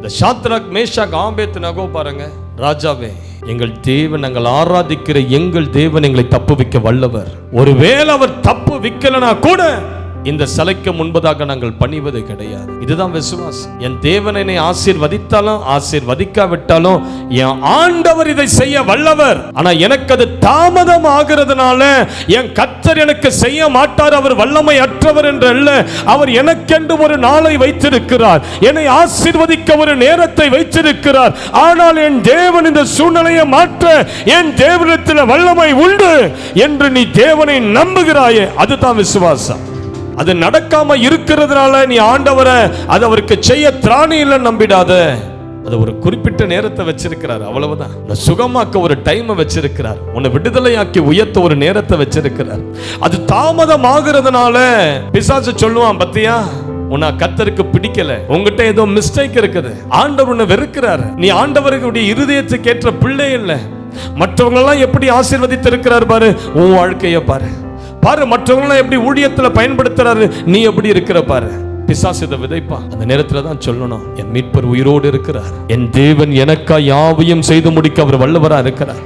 இந்த Shadrach Meshach Abednego பாருங்க, ராஜாவே எங்கள் தேவன், நாங்கள் ஆராதிக்கிற எங்கள் தேவன் எங்களை தப்பு வைக்க வல்லவர். ஒருவேளை அவர் தப்பு வைக்கலனா கூட இந்த சிலைக்கு முன்பதாக நாங்கள் பணிவது கிடையாது. இதுதான் விசுவாசம். என் தேவன் என்னை ஆசீர்வதித்தாலும் ஆசீர்வதிக்காவிட்டாலும் என் ஆண்டவர் இதை செய்ய வல்லவர். ஆனா எனக்கு அது தாமதம் ஆகிறதுனால என் கர்த்தர் எனக்கு செய்ய மாட்டார், அவர் வல்லமை அற்றவர் என்று அல்ல. அவர் எனக்கென்று ஒரு நாளை வைத்திருக்கிறார், என்னை ஆசீர்வதிக்க ஒரு நேரத்தை வைத்திருக்கிறார். ஆனால் என் தேவன் இந்த சூழ்நிலையை மாற்ற என் தேவனிடத்தில் வல்லமை உண்டு என்று நீ தேவனை நம்புகிறாயே, அதுதான் விசுவாசம். அது நடக்காம இருக்கிறதுனால நீ ஆண்டவரை அது அவருக்கு செய்ய திராணி இல்லை நம்பிடாத. அது ஒரு குறிப்பிட்ட நேரத்தை வச்சிருக்கிறார், அவ்வளவுதான். சுகமாக்க ஒரு டைம் வச்சிருக்கிறார், உன்னை விடுதலையாக்கி உயர்த்த ஒரு நேரத்தை வச்சிருக்கிறார். அது தாமதம் ஆகிறதுனால பிசாசு சொல்லுவான், பத்தியா உன்னை கர்த்தருக்கு பிடிக்கல, உங்ககிட்ட ஏதோ மிஸ்டேக் இருக்குது, ஆண்டவர் உன்னை வெறுக்கிறார், நீ ஆண்டவருடைய இருதயத்துக்கு ஏற்ற பிள்ளை இல்லை. மற்றவங்க எல்லாம் எப்படி ஆசீர்வதித்து இருக்கிறார் பாரு, உன் வாழ்க்கைய பாரு பாரு, மற்றவங்க எப்படி ஊழியத்துல பயன்படுத்துறாரு, நீ எப்படி இருக்கிற பாரு. பிசாசு இதை விதைப்பான். அந்த நேரத்துல தான் சொல்லணும், என் மீட்பர் உயிரோடு இருக்கிறார், என் தேவன் எனக்கா யாவையும் செய்து முடிக்க அவர் வல்லவரா இருக்கிறார்.